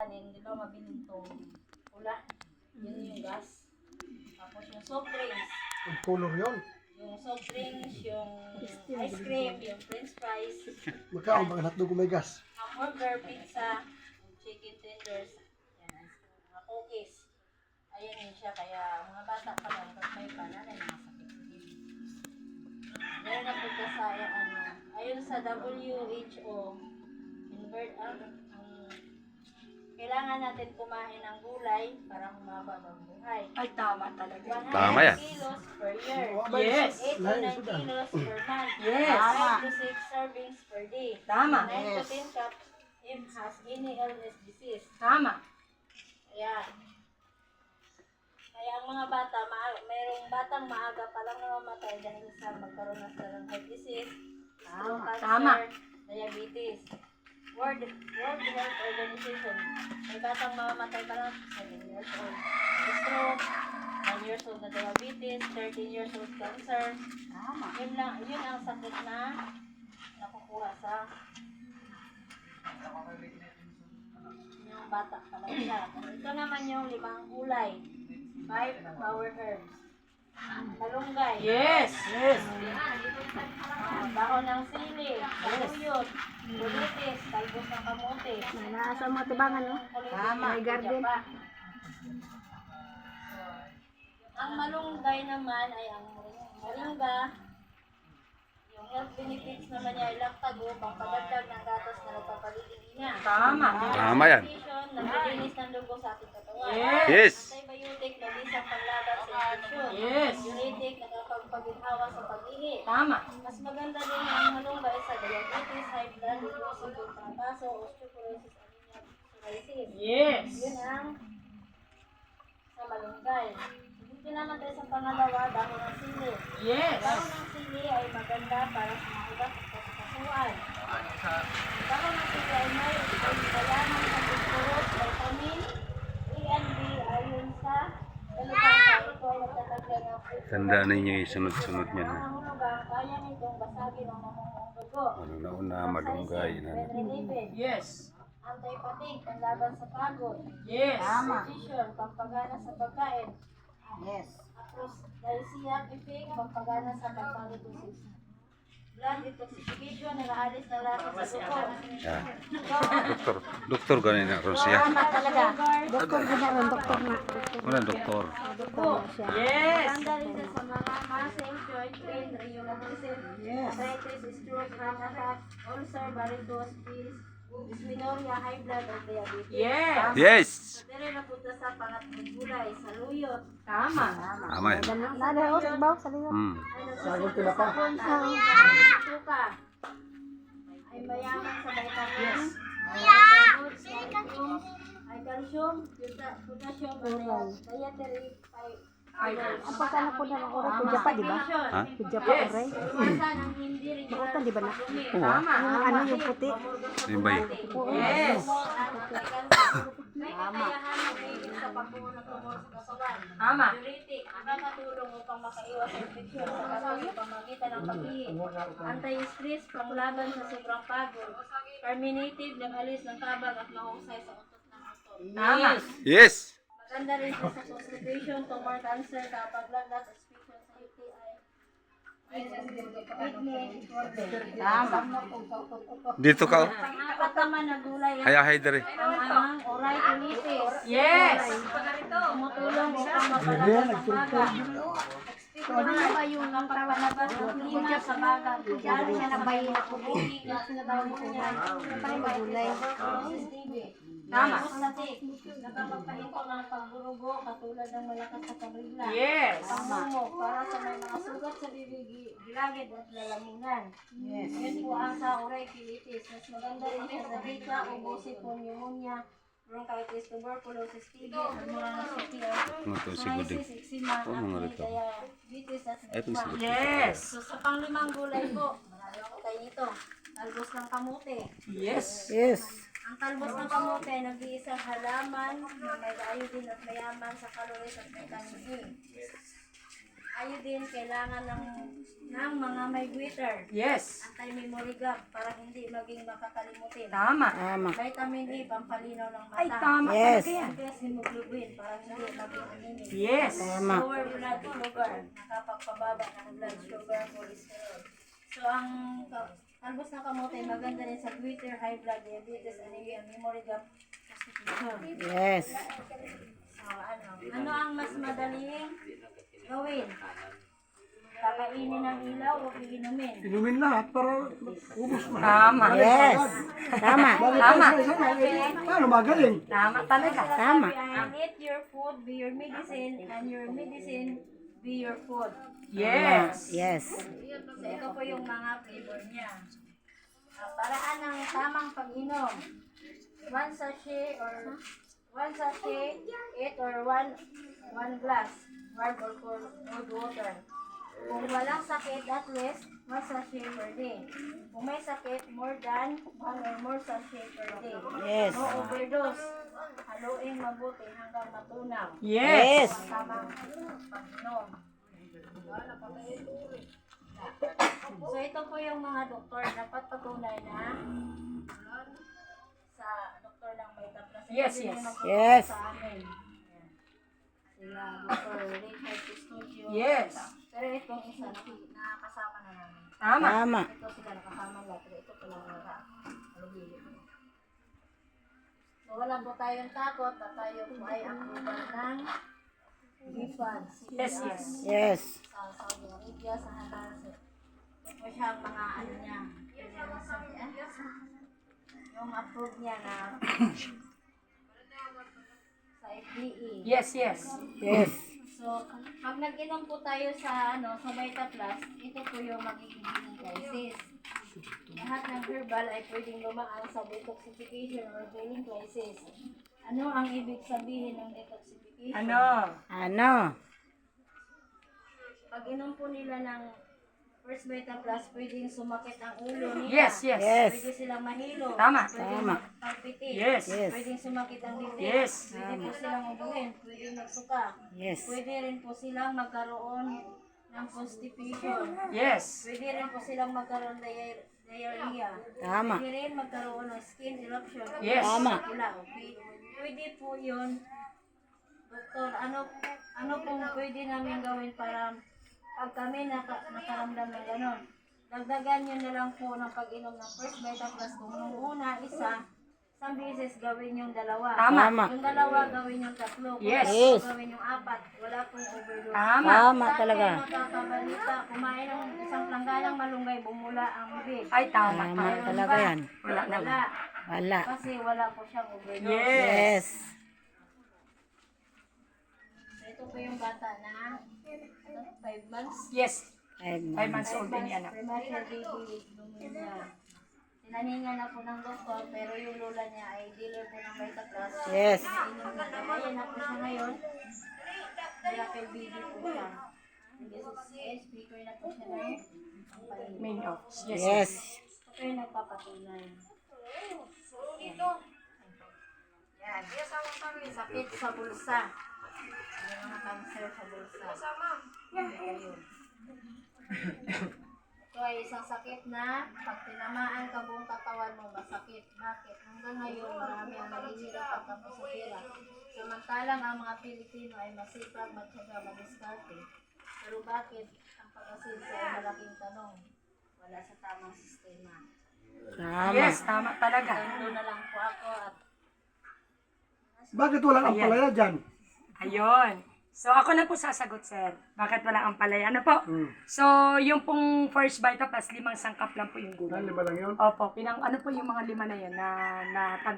Di ba mabiling tong pula? Yun yung gas. Tapos yung soft drinks. Ang color yun. Yung soft drinks, yung ice cream, yung french fries. Magkaon baka hotdog may gas. Hamburger, pizza, chicken tenders. Yan, ice cream. Mga cookies. Ayan yun siya. Kaya mga bata pa lang, pag may pananay, nakasakit sa TV. Meron na punta sa, ayun sa WHO, kailangan natin kumain ng gulay para humaba ng buhay. Ay, tama talaga. 100 Tama yan. kilos per year. Yes. 8 to 9 kilos per month. Yes. 5 to 6 servings per day. Tama. 9 to 10 cups if has any illness disease. Tama. Ayan. Kaya ang mga bata, mayroong batang maaga pa lang namamatay dahil sa magkaroon na sila ng heart disease, stroke, cancer, Tama. diabetes. World Health Organization, may batang mamamatay pa lang 7 years old. Stroke, 9 years old na diabetes, 13 years old cancer. Tama. Yun ang sakit na nakukuha sa yung bata pa lang siya. Ito naman yung 5 gulay, 5 power herbs. Malunggay. Yes. Yes. Dahon ng sili, saluyot, bulitis, talbos ng kamote. Nasa mga tibangan, no? Tama. May garden. Ang malunggay naman ay ang moringa. Yung health benefits naman niya ay laktago, pangpadagdag ng gatas na nagpapaligid niya. Tama. Tama yan. Naglilinis ng dugo sa ating katawan. Yes. Antibiotic, nabisang panlaban sa infeksyon. Yes. Diuretic, nakapagpaginawa sa pag-ihi. Tama. Mas maganda din ang malunggay sa diabetes, high blood glucose, pagpapaso, osteoporosis, anemia, psoriasis. Yes. Yun ang sa malunggay. Dito naman tayo sa pangalawa, dahon ng sili. Yes. Dahon ng sili ay maganda para sa mga ugat at kasukasuan. Dahon ng sili ay may kailangan sa phosphorus, vitamin, A and B ayon sa kalupang ito ay nagtatagyan ng fruit. Tandaan ninyo yung sunod-sunod niyan. Ang hulugang kaya nitong basagin ang namumong dugo. Ano na una, malunggay. Lipid. Yes. Anti-fatigue, panlaban sa pagod. Yes. Digestion, pampagana sa pagkain. Yes. Aphrodisiac effect, pampagana sa pagpalitosis. Blood detoxification, nag-aalis na lahat sa dugo. Yeah. Doktor ganin na ron siya. Tama talaga. Doktor ginaron, doktor na. Wala doktor. Doktor na siya. Yes. Tanda rin siya sa mga muscle, joint pain, rheumatism, arthritis, stroke, heart attack, ulcer, varicose, pills, dysmenorrhea, high blood, at diabetes. Yes. Yes. So, dire na punta sa pangatlong gulay, saluyot. Tama. Tama yan. Nada, usik ba? Sabi mo. Sagol tinapa. Suka ay mayaman sa vitamins, ay calcium, potassium, dietary fiber. Apa ka na po na ng oras? Kudya pa, di ba? Ha? Kudya pa, Yes. oray. Iwasan ang hindi regular Makutan, di ba na? Tama. Yung ano, yung puti. Yung bay. Yes. May kakayahan na higit sa pagbuo ng tumor sa katawan. Tama. Diuretic, nakakatulong upang makaiwas sa infeksyon sa katawan sa pamagitan ng pag-ihi. Anti-stress, panglaban sa sobrang pagod. Terminative, nag-alis ng tabag at mahusay sa utot ng utot. Tama. Yes. Maganda rin siya sa constipation, tumor, cancer, kapaglagnat, suspicion sa UTI. Tama. Dito ka. Pang-apat naman na gulay Hayahay dere. ang oritholitis. Yes. Tumutulong upang mapalagan ang baga. Ano ba yung kapanabas ng klima sa baga? Diyan siya nabayin na kubuli na sinabawin niya. Siyempre may gulay. Tama. Nakapagpahinto ng pagburugo katulad ng malakas sa pagrigla. Yes. Pangmumo para sa may mga sugat sa bibig, gilagid at lalamunan. Yes. Yan po ang sa oritholitis. Mas maganda rin siya sa Zika, ubusin po pneumonia, bronchitis, tuberculosis, TB, pulmonary CTR, Mga to siguro. eczema, mga acne, rito. diabetes, at Ay, ito asthma. siguro. Yes. So sa panglimang gulay po, marami ako tayo nito. Talbos ng kamote. Yes. Yes. Ang talbos ng kamote ay nag-iisang halaman na may iodine at mayaman sa calories at vitamin E. iodine kailangan ng mga may glitter. Yes. Anti-memory gap para hindi maging makakalimutin. Tama. Tama. Vitamin E, pampalinaw ng mata. Ay, tama Yes. talaga yan. Increase hemoglobin para hindi maging anemic. Yes. Tama. Lower blood sugar, nakapagpababa ng blood sugar, cholesterol. So, ang talbos ng kamote, maganda rin sa glitter, high blood, diabetes, anemia, memory gap, constipation. Yes. So, ano ang mas madaling gawin? Kakainin ng ilaw o iinumin? Inumin lahat para ubos mo. Tama. Yes. Tama. Tama. Paano magaling? Tama talaga. Tama. And eat your food, be your medicine, and your medicine, be your food. Yes. Yes. So, ito po yung mga flavor niya. Paraan ng tamang pag-inom. 1 sachet, 8 or 1 glass, warm or cold water. Kung walang sakit, at least 1 sachet per day. Kung may sakit, more than 1 or more sachet per day. Yes. No overdose. Haluin mabuti hanggang matunaw. Yes. Tamang pag-inom. So ito po yung mga doktor dapat patunay na sa doktor ng Vitaplus. Yes, Hindi yes. na magtuturo Yes. Sa amin. Ayan. Sila Dr. Richard Custodio. Yes. Pero itong isa nakasama na namin. Tama. Tama. Ito sila nakasama lahat. Pero ito pala nara. Alugili. So wala po tayong takot at tayo po ay approval ng GFAD. Yes, yes. Yes. Sa Saudi Arabia, sa Hamas. Ito po siya ang mga ano niya. Yung approve niya na sa FDA. Yes, yes. Yes. So, pag nag-inom po tayo sa sa Vitaplus, ito po yung magiging healing crisis. Lahat ng herbal ay pwedeng lumaan sa detoxification or healing crisis. Ano ang ibig sabihin ng detoxification? Ano? Ano? Pag inom po nila ng First Vitaplus, pwedeng sumakit ang ulo nila. Yes, yes. Yes. Pwede silang mahilo. Tama. Pwedeng Tama. magpalpitate. Yes. Yes. Pwedeng sumakit ang dibdib. Yes. Pwede po silang ubuhin. Pwedeng magsuka. Yes. Pwede rin po silang magkaroon ng constipation. Yes. Pwede rin po silang magkaroon ng diarrhea. Tama. Pwede rin magkaroon ng skin eruption. Yes. Tama. Okay. Pwede po yun. Doktor, ano pong pwede namin gawin para pag kami nakaramdam ng gano'n? Dagdagan nyo na lang po ng pag-inom ng First Vitaplus. Kung nung una, isang beses gawin yung dalawa. Tama. Yung dalawa gawin yung tatlo. Kung Yes. tatlo, gawin yung 4. Wala pong overdose. Tama. Tama Saan talaga. kayo nakakabalita? Kumain ng isang plangganang malunggay, bumula ang bibig. Ay, tama. Tama Tama. talaga yan. Wala naman. Wala. Wala. Kasi wala po siyang overdose. Yes. Yes. So, ito po yung bata na 5 months. Yes. 5 5 months old din yan. Premature baby pneumonia. Tinaningan na po ng doktor, pero yung lola niya ay dealer po ng Vitaplus. Yes. Inom na. Ayan na po siya ngayon. Miracle baby po siya. Speaker na po siya ng pain. Main off. Yes. Yes. Ito po yung nagpapatunay. Yan. Sakit sa bulsa. May mga cancer sa bulsa. Ayun. Ito ay isang sakit na pag tinamaan ka buong katawan mo, masakit. Bakit? Hanggang ngayon, marami ang naghihirap at tapos sa pera. Samantalang ang mga Pilipino ay masipag, matyaga, madiskarte. Pero bakit ang pag-asenso ay malaking tanong? Wala sa tamang sistema. Tama. Yes, tama talaga. Doon na lang po ako at Bakit walang ampalaya dyan? Ayun. So, ako na po sasagot, sir. Bakit walang ampalaya? Ano po? So, yung pong First Vitaplus, 5 sangkap lang po yung gulay. 5 lang yun. Opo, ano po yung mga 5 na yan na